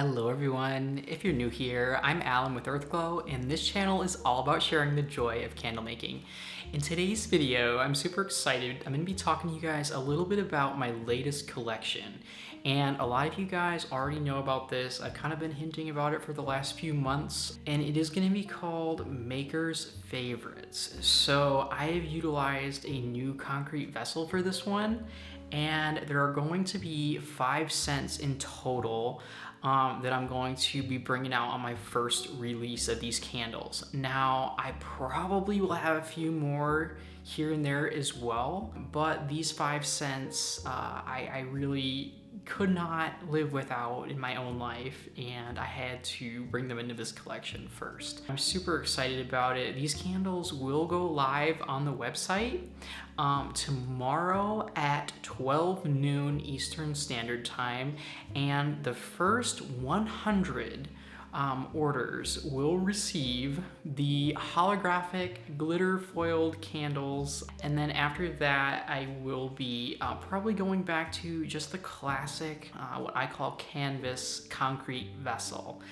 Hello everyone, if you're new here, I'm Allen with Earthglow, and this channel is all about sharing the joy of candle making. In today's video, I'm super excited. I'm going to be talking to you guys a little bit about my latest collection. And a lot of you guys already know about this. I've kind of been hinting about it for the last few months, and it is going to be called Maker's Favorites. So I have utilized a new concrete vessel for this one, and there are going to be 5 scents in total that I'm going to be bringing out on my first release of these candles. Now, I probably will have a few more here and there as well, but these 5 scents I really could not live without in my own life, and I had to bring them into this collection first. I'm super excited about it. These candles will go live on the website tomorrow at 12 noon Eastern Standard Time, and the first 100 orders will receive the holographic glitter foiled candles, and then after that I will be probably going back to just the classic what I call canvas concrete vessel.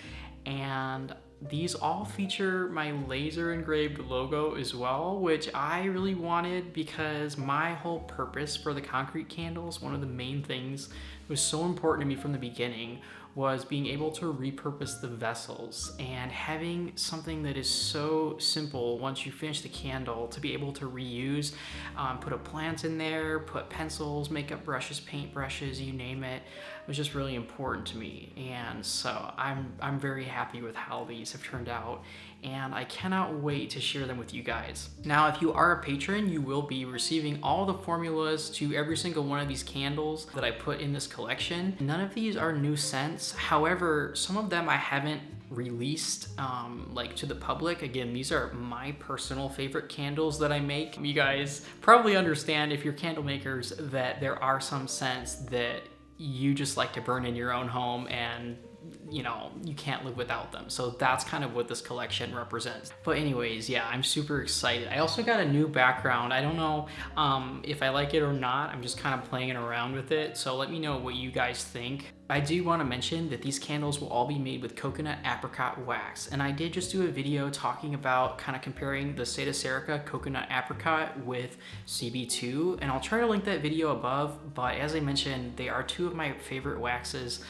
And these all feature my laser engraved logo as well, which I really wanted because my whole purpose for the concrete candles, one of the main things that was so important to me from the beginning, was being able to repurpose the vessels and having something that is so simple once you finish the candle to be able to reuse. Put a plant in there, put pencils, makeup brushes, paint brushes, you name it. It was just really important to me, and so I'm very happy with how these have turned out, and I cannot wait to share them with you guys. Now, if you are a patron, you will be receiving all the formulas to every single one of these candles that I put in this collection. None of these are new scents. However, some of them I haven't released like to the public. Again, these are my personal favorite candles that I make. You guys probably understand, if you're candle makers, that there are some scents that you just like to burn in your own home, and you know, you can't live without them. So that's kind of what this collection represents. But anyways, yeah, I'm super excited. I also got a new background. I don't know if I like it or not. I'm just kind of playing around with it. So let me know what you guys think. I do want to mention that these candles will all be made with coconut apricot wax. And I did just do a video talking about kind of comparing the Seda Serica coconut apricot with CB2. And I'll try to link that video above. But as I mentioned, they are two of my favorite waxes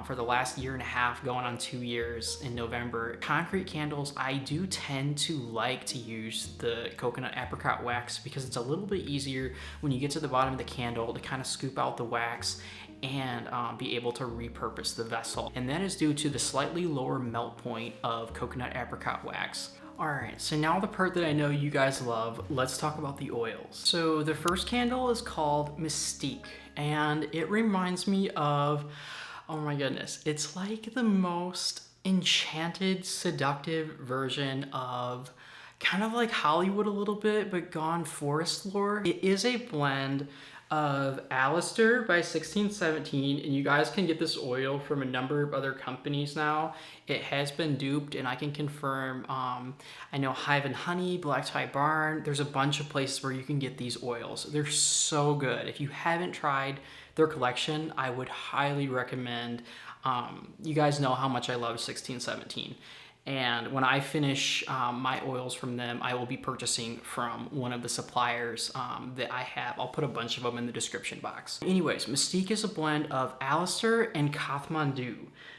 for the last year and a half, going on 2 years in November. Concrete candles, I do tend to like to use the coconut apricot wax because it's a little bit easier when you get to the bottom of the candle to kind of scoop out the wax and be able to repurpose the vessel. And that is due to the slightly lower melt point of coconut apricot wax. Alright, so now the part that I know you guys love, let's talk about the oils. So the first candle is called Mystique, and it reminds me of, oh my goodness, it's like the most enchanted, seductive version of kind of like Hollywood a little bit, but gone forest lore. It is a blend of Alistair by 1617, and you guys can get this oil from a number of other companies now. It has been duped, and I can confirm, I know Hive Honey, Black Tie Barn, there's a bunch of places where you can get these oils. They're so good. If you haven't tried their collection, I would highly recommend. You guys know how much I love 1617. And when I finish my oils from them, I will be purchasing from one of the suppliers that I have. I'll put a bunch of them in the description box. Anyways, Mystique is a blend of Alistair and Kathmandu.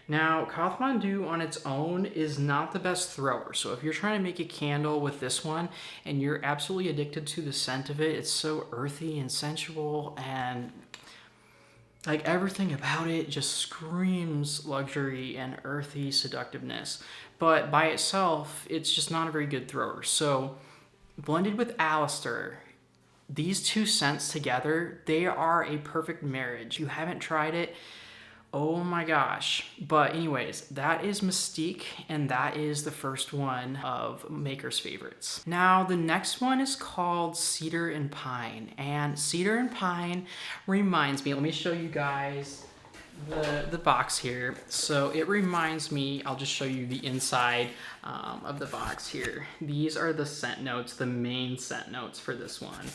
Now, Kathmandu on its own is not the best thrower. So if you're trying to make a candle with this one and you're absolutely addicted to the scent of it, it's so earthy and sensual, and like everything about it just screams luxury and earthy seductiveness. But by itself, it's just not a very good thrower. So blended with Alistair, these two scents together, they are a perfect marriage. If you haven't tried it, oh my gosh. But anyways, that is Mystique, and that is the first one of Maker's Favorites. Now, the next one is called Cedar and Pine. And Cedar and Pine reminds me, let me show you guys the box here. So it reminds me, I'll just show you the inside of the box here. These are the scent notes, the main scent notes for this one.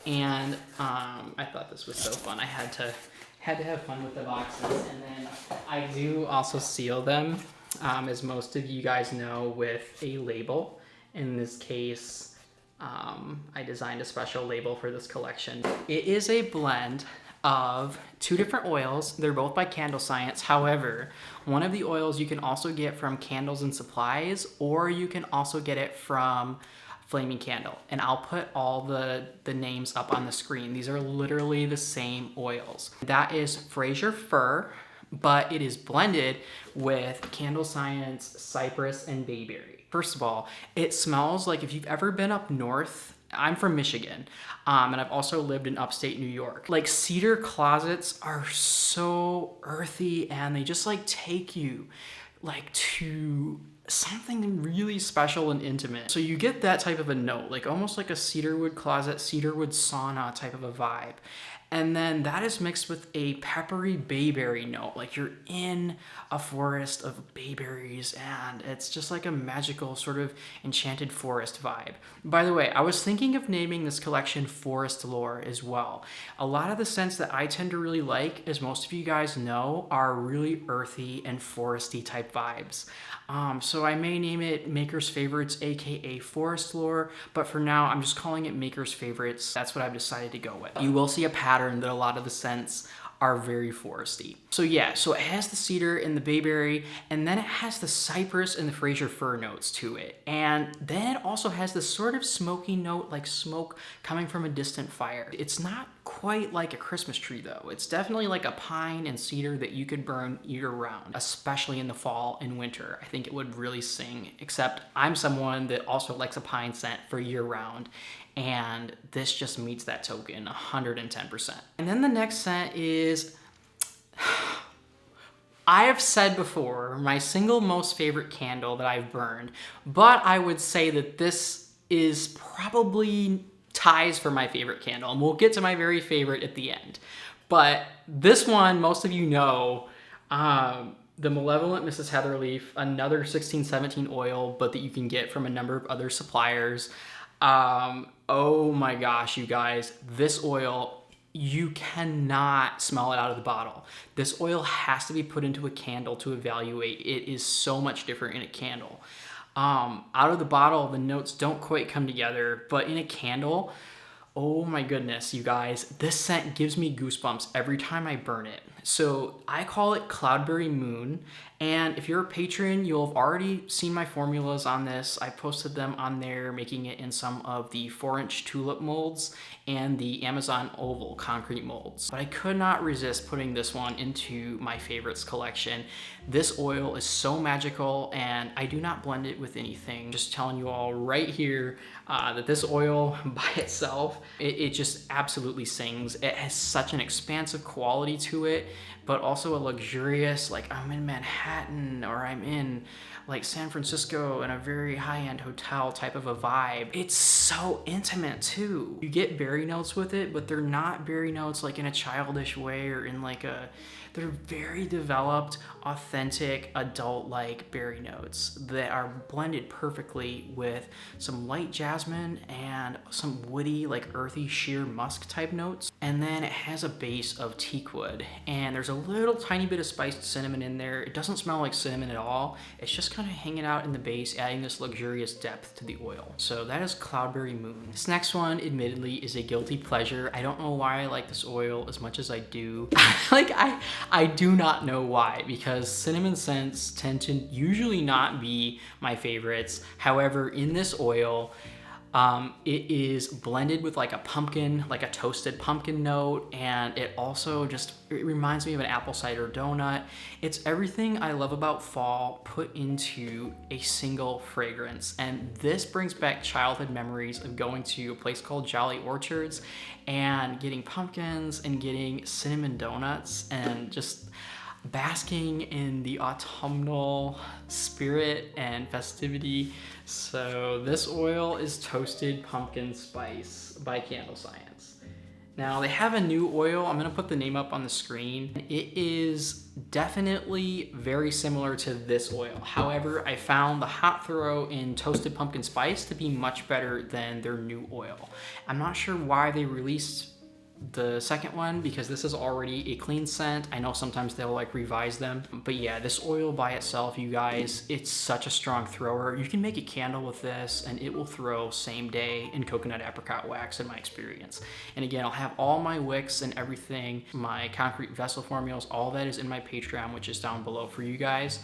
And I thought this was so fun. I had to had to have fun with the boxes. And then I do also seal them, as most of you guys know, with a label. In this case, I designed a special label for this collection. It is a blend of 2 different oils. They're both by Candle Science. However, one of the oils you can also get from Candles and Supplies, or you can also get it from Flaming Candle. And I'll put all the names up on the screen. These are literally the same oils. That is Fraser Fir, but it is blended with Candle Science, Cypress, and Bayberry. First of all, it smells like, if you've ever been up north, I'm from Michigan, and I've also lived in upstate New York. Like, cedar closets are so earthy, and they just like take you like to something really special and intimate. So you get that type of a note, like almost like a cedarwood closet, cedarwood sauna type of a vibe. And then that is mixed with a peppery bayberry note, like you're in a forest of bayberries, and it's just like a magical sort of enchanted forest vibe. By the way, I was thinking of naming this collection Forest Lore as well. A lot of the scents that I tend to really like, as most of you guys know, are really earthy and foresty type vibes. So I may name it Maker's Favorites, aka Forest Lore, but for now I'm just calling it Maker's Favorites. That's what I've decided to go with. You will see a pattern that a lot of the scents are very foresty. So yeah, so it has the cedar and the bayberry, and then it has the cypress and the Fraser Fir notes to it. And then it also has this sort of smoky note, like smoke coming from a distant fire. It's not quite like a Christmas tree though. It's definitely like a pine and cedar that you could burn year round, especially in the fall and winter. I think it would really sing, except I'm someone that also likes a pine scent for year round, and this just meets that token 110%. And then the next scent is, I have said before, my single most favorite candle that I've burned, but I would say that this is probably ties for my favorite candle, and we'll get to my very favorite at the end. But this one, most of you know, the Malevolent Mrs. Heatherleaf, another 1617 oil, but that you can get from a number of other suppliers. Oh my gosh, you guys, this oil, you cannot smell it out of the bottle. This oil has to be put into a candle to evaluate. It is so much different in a candle. Out of the bottle, the notes don't quite come together, but in a candle, oh my goodness, you guys, this scent gives me goosebumps every time I burn it. So I call it Cloudberry Moon, and if you're a patron, you'll have already seen my formulas on this. I posted them on there, making it in some of the 4-inch tulip molds and the Amazon Oval concrete molds. But I could not resist putting this one into my favorites collection. This oil is so magical, and I do not blend it with anything. Just telling you all right here that this oil by itself, it just absolutely sings. It has such an expansive quality to it, but also a luxurious, like I'm in Manhattan or I'm in like San Francisco in a very high-end hotel type of a vibe. It's so intimate too. You get berry notes with it, but they're not berry notes like in a childish way or in like a, they're very developed, authentic, adult-like berry notes that are blended perfectly with some light jasmine and some woody, like earthy, sheer musk type notes. And then it has a base of teakwood, and there's a little tiny bit of spiced cinnamon in there. It doesn't smell like cinnamon at all. It's just kind of hanging out in the base, adding this luxurious depth to the oil. So that is Cloudberry Moon. This next one, admittedly, is a guilty pleasure. I don't know why I like this oil as much as I do. Like, I do not know why, because cinnamon scents tend to usually not be my favorites. However, in this oil, it is blended with like a pumpkin, like a toasted pumpkin note, and it also just, it reminds me of an apple cider donut. It's everything I love about fall put into a single fragrance, and this brings back childhood memories of going to a place called Jolly Orchards and getting pumpkins and getting cinnamon donuts and just basking in the autumnal spirit and festivity. So this oil is Toasted Pumpkin Spice by Candle Science. Now they have a new oil. I'm gonna put the name up on the screen. It is definitely very similar to this oil. However, I found the hot throw in Toasted Pumpkin Spice to be much better than their new oil. I'm not sure why they released the second one because this is already a clean scent. I know sometimes they'll like revise them, but yeah, this oil by itself, you guys, it's such a strong thrower. You can make a candle with this and it will throw same day in coconut apricot wax in my experience. And again, I'll have all my wicks and everything, my concrete vessel formulas, all that is in my Patreon, which is down below for you guys.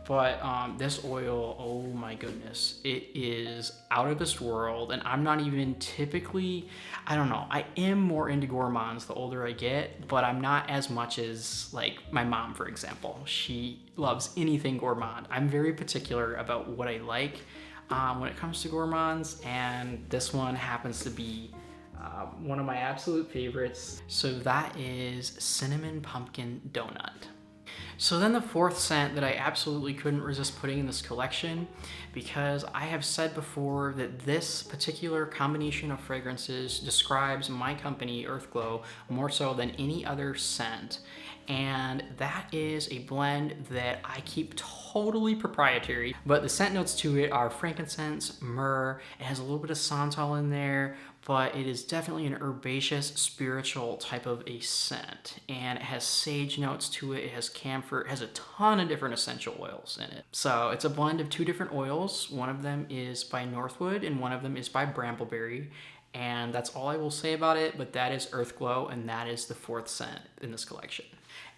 But this oil, oh my goodness, it is out of this world. And I'm not even typically, I don't know, I am more into gourmands the older I get, but I'm not as much as like my mom, for example. She loves anything gourmand. I'm very particular about what I like when it comes to gourmands, and this one happens to be one of my absolute favorites. So that is Cinnamon Pumpkin Donut. So then the fourth scent that I absolutely couldn't resist putting in this collection, because I have said before that this particular combination of fragrances describes my company, Earthglow, more so than any other scent. And that is a blend that I keep totally proprietary, but the scent notes to it are frankincense, myrrh, it has a little bit of santal in there, but it is definitely an herbaceous, spiritual type of a scent. And it has sage notes to it, it has camphor, it has a ton of different essential oils in it. So it's a blend of two different oils. One of them is by Northwood and one of them is by Brambleberry. And that's all I will say about it, but that is Earthglow, and that is the fourth scent in this collection.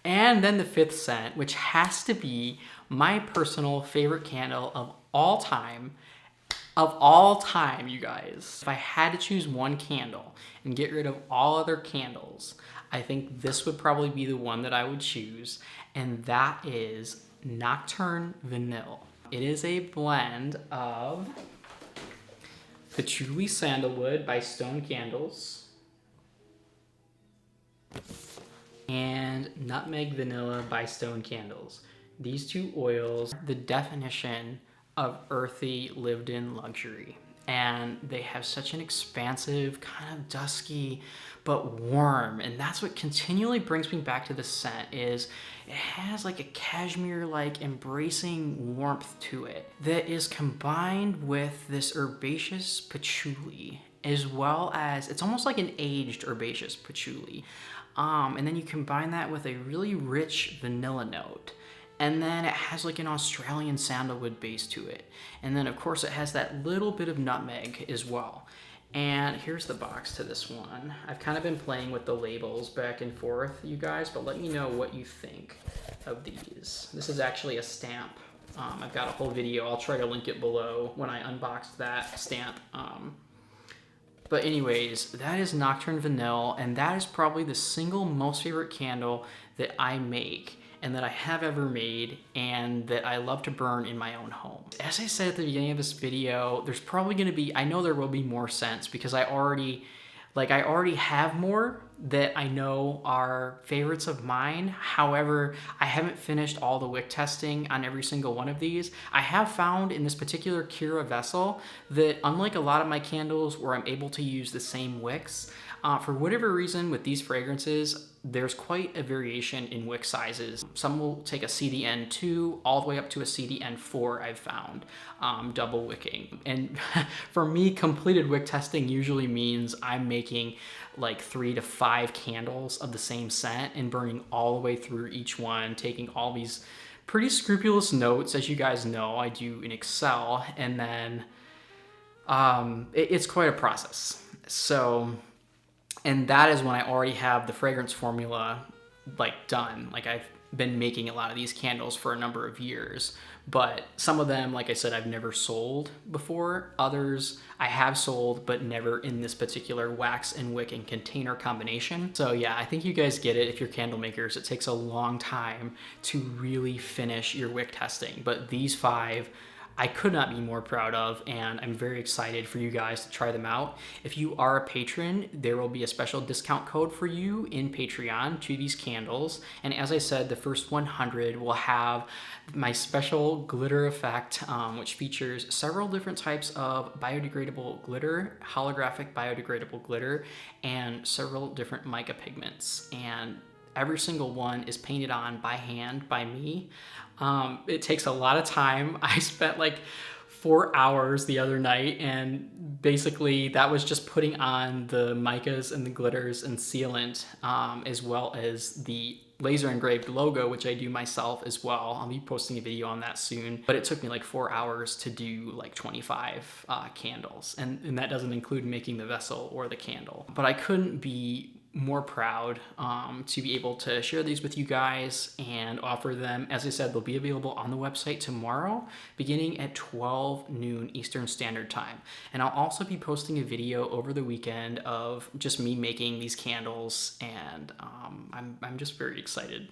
And then the fifth scent, which has to be my personal favorite candle of all time, you guys. If I had to choose one candle and get rid of all other candles, I think this would probably be the one that I would choose, and that is Nocturne Vanille. It is a blend of Patchouli Sandalwood by Stone Candles and Nutmeg Vanilla by Stone Candles. These two oils, the definition of earthy, lived-in luxury. And they have such an expansive, kind of dusky, but warm. And that's what continually brings me back to the scent, is it has like a cashmere-like embracing warmth to it that is combined with this herbaceous patchouli, as well as, it's almost like an aged herbaceous patchouli. And then you combine that with a really rich vanilla note. And then it has like an Australian sandalwood base to it. And then of course it has that little bit of nutmeg as well. And here's the box to this one. I've kind of been playing with the labels back and forth, you guys, but let me know what you think of these. This is actually a stamp. I've got a whole video. I'll try to link it below when I unboxed that stamp. But anyways, that is Nocturne Vanille, and that is probably the single most favorite candle that I make and that I have ever made, and that I love to burn in my own home. As I said at the beginning of this video, there's probably gonna be, I know there will be more scents because I already have more that I know are favorites of mine. However, I haven't finished all the wick testing on every single one of these. I have found in this particular Kira vessel that unlike a lot of my candles where I'm able to use the same wicks, for whatever reason with these fragrances, there's quite a variation in wick sizes. Some will take a CDN2 all the way up to a CDN4, I've found, double wicking. And for me, completed wick testing usually means I'm making like 3 to 5 candles of the same scent and burning all the way through each one, taking all these pretty scrupulous notes, as you guys know I do in Excel, and then it's quite a process. So, and that is when I already have the fragrance formula like done. Like I've been making a lot of these candles for a number of years, but some of them, like I said, I've never sold before. Others I have sold, but never in this particular wax and wick and container combination. So yeah, I think you guys get it if you're candle makers. It takes a long time to really finish your wick testing, but these 5 I could not be more proud of, and I'm very excited for you guys to try them out. If you are a patron, there will be a special discount code for you in Patreon to these candles. And as I said, the first 100 will have my special glitter effect, which features several different types of biodegradable glitter, holographic biodegradable glitter, and several different mica pigments. And every single one is painted on by hand by me. It takes a lot of time. I spent like 4 hours the other night, and basically that was just putting on the micas and the glitters and sealant, as well as the laser engraved logo, which I do myself as well. I'll be posting a video on that soon, but it took me like 4 hours to do like 25 candles, and that doesn't include making the vessel or the candle. But I couldn't be more proud to be able to share these with you guys and offer them. As I said, they'll be available on the website tomorrow beginning at 12 noon Eastern Standard Time. And I'll also be posting a video over the weekend of just me making these candles, and I'm just very excited.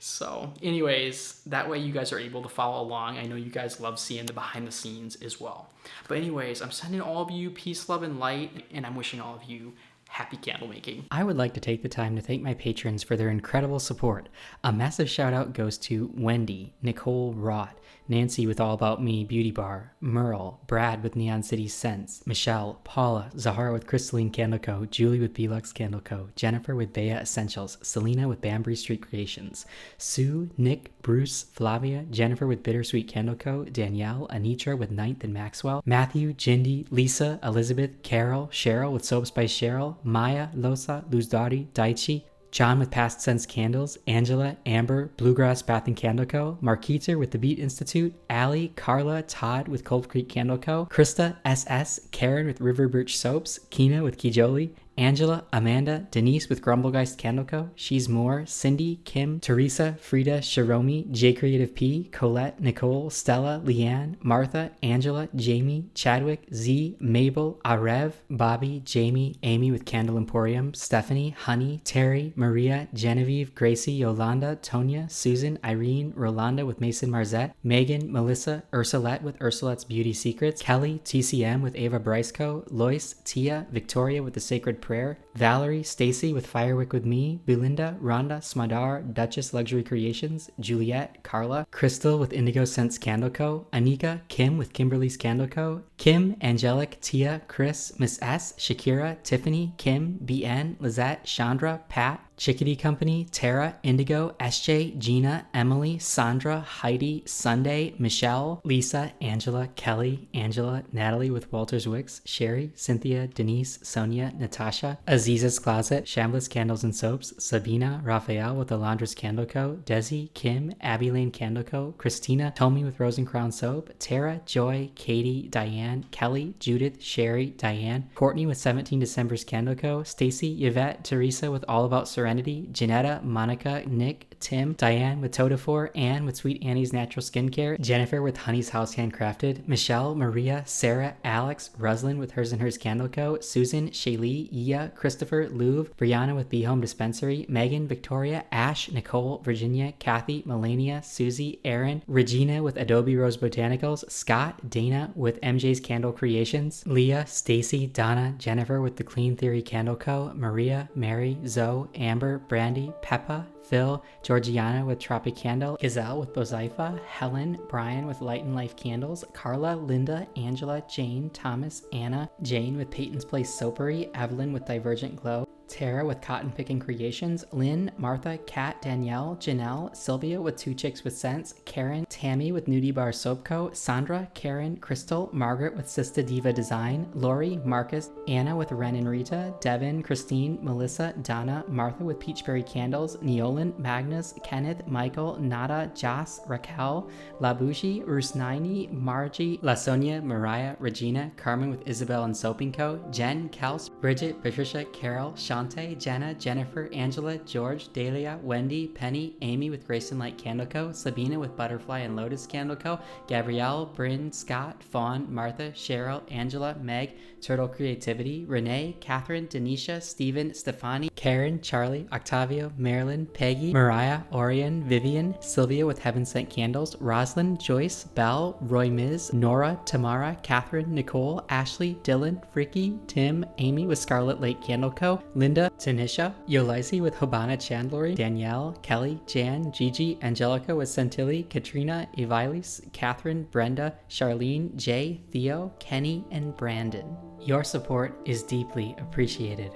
So anyways, that way you guys are able to follow along. I know you guys love seeing the behind the scenes as well. But anyways, I'm sending all of you peace, love, and light, and I'm wishing all of you happy candle making. I would like to take the time to thank my patrons for their incredible support. A massive shout out goes to Wendy, Nicole Roth, Nancy with All About Me Beauty Bar, Merle, Brad with Neon City Scents, Michelle, Paula, Zahara with Crystalline Candle Co., Julie with Belux Candle Co., Jennifer with Bea Essentials, Selena with Banbury Street Creations, Sue, Nick, Bruce, Flavia, Jennifer with Bittersweet Candle Co., Danielle, Anitra with Ninth and Maxwell, Matthew, Jindy, Lisa, Elizabeth, Carol, Cheryl with Soap Spice Cheryl, Maya, Losa, Luzdari, Daichi, John with Past Sense Candles, Angela, Amber, Bluegrass Bath and Candle Co., Marketer with The Beat Institute, Allie, Carla, Todd with Cold Creek Candle Co., Krista, SS, Karen with River Birch Soaps, Kina with Kijoli, Angela, Amanda, Denise with Grumblegeist Candle Co., She's More, Cindy, Kim, Teresa, Frida, Shiromi, J Creative P, Colette, Nicole, Stella, Leanne, Martha, Angela, Jamie, Chadwick, Z, Mabel, Arev, Bobby, Jamie, Amy with Candle Emporium, Stephanie, Honey, Terry, Maria, Genevieve, Gracie, Yolanda, Tonya, Susan, Irene, Rolanda with Mason Marzette, Megan, Melissa, Ursulette with Ursulette's Beauty Secrets, Kelly, TCM with Ava Bryce Co., Lois, Tia, Victoria with The Sacred Prayer, Valerie, Stacy with Firewick with Me, Belinda, Rhonda, Smadar, Duchess Luxury Creations, Juliet, Carla, Crystal with Indigo Scents Candle Co., Anika, Kim with Kimberly's Candle Co., Kim, Angelic, Tia, Chris, Miss S, Shakira, Tiffany, Kim, BN, Lizette, Chandra, Pat, Chickadee Company, Tara, Indigo, SJ, Gina, Emily, Sandra, Heidi, Sunday, Michelle, Lisa, Angela, Kelly, Angela, Natalie with Walter's Wicks, Sherry, Cynthia, Denise, Sonia, Natasha, Aziza's Closet, Shambliss Candles and Soaps, Sabina, Raphael with the Laundress Candle Co., Desi, Kim, Abby Lane Candle Co., Christina, Tommy with Rose and Crown Soap, Tara, Joy, Katie, Diane, Kelly, Judith, Sherry, Diane, Courtney with 17 December's Candle Co., Stacy, Yvette, Teresa with All About Serenity, Janetta, Monica, Nick, Tim, Diane with Totafor, Anne with Sweet Annie's Natural Skincare, Jennifer with Honey's House Handcrafted, Michelle, Maria, Sarah, Alex, Roslyn with Hers and Hers Candle Co., Susan, Shaylee, Ia, Christopher, Louvre, Brianna with Be Home Dispensary, Megan, Victoria, Ash, Nicole, Virginia, Kathy, Melania, Susie, Aaron, Regina with Adobe Rose Botanicals, Scott, Dana with MJ's Candle Creations, Leah, Stacy, Donna, Jennifer with The Clean Theory Candle Co., Maria, Mary, Zoe, Amber, Brandy, Peppa, Phil, Georgiana with Tropic Candle, Gazelle with Bozaifa, Helen, Brian with Light and Life Candles, Carla, Linda, Angela, Jane, Thomas, Anna, Jane with Peyton's Place Soapery, Evelyn with Divergent Glow, Tara with Cotton Picking Creations, Lynn, Martha, Kat, Danielle, Janelle, Sylvia with Two Chicks with Sense, Karen, Tammy with Nudie Bar Soap Co., Sandra, Karen, Crystal, Margaret with Sista Diva Design, Lori, Marcus, Anna with Ren and Rita, Devin, Christine, Melissa, Donna, Martha with Peachberry Candles, Neolin, Magnus, Kenneth, Michael, Nada, Joss, Raquel, Labushi, Rusnaini, Margie, La Sonia, Mariah, Regina, Carmen with Isabel and Soaping Co., Jen, Kels, Bridget, Patricia, Carol, Shante, Jenna, Jennifer, Angela, George, Dahlia, Wendy, Penny, Amy with Grace and Light Candle Co., Sabina with Butterfly and Lotus Candle Co., Gabrielle, Bryn, Scott, Fawn, Martha, Cheryl, Angela, Meg, Turtle Creativity, Renee, Catherine, Denisha, Stephen, Stefani, Karen, Charlie, Octavio, Marilyn, Peggy, Mariah, Orion, Vivian, Sylvia with Heaven Sent Candles, Roslyn, Joyce, Belle, Roy Miz, Nora, Tamara, Catherine, Nicole, Ashley, Dylan, Fricky, Tim, Amy with Scarlet Lake Candle Co., Linda, Tanisha, Yolisi with Hobana Chandlery, Danielle, Kelly, Jan, Gigi, Angelica with Centilli, Katrina, Evilis, Catherine, Brenda, Charlene, Jay, Theo, Kenny, and Brandon. Your support is deeply appreciated.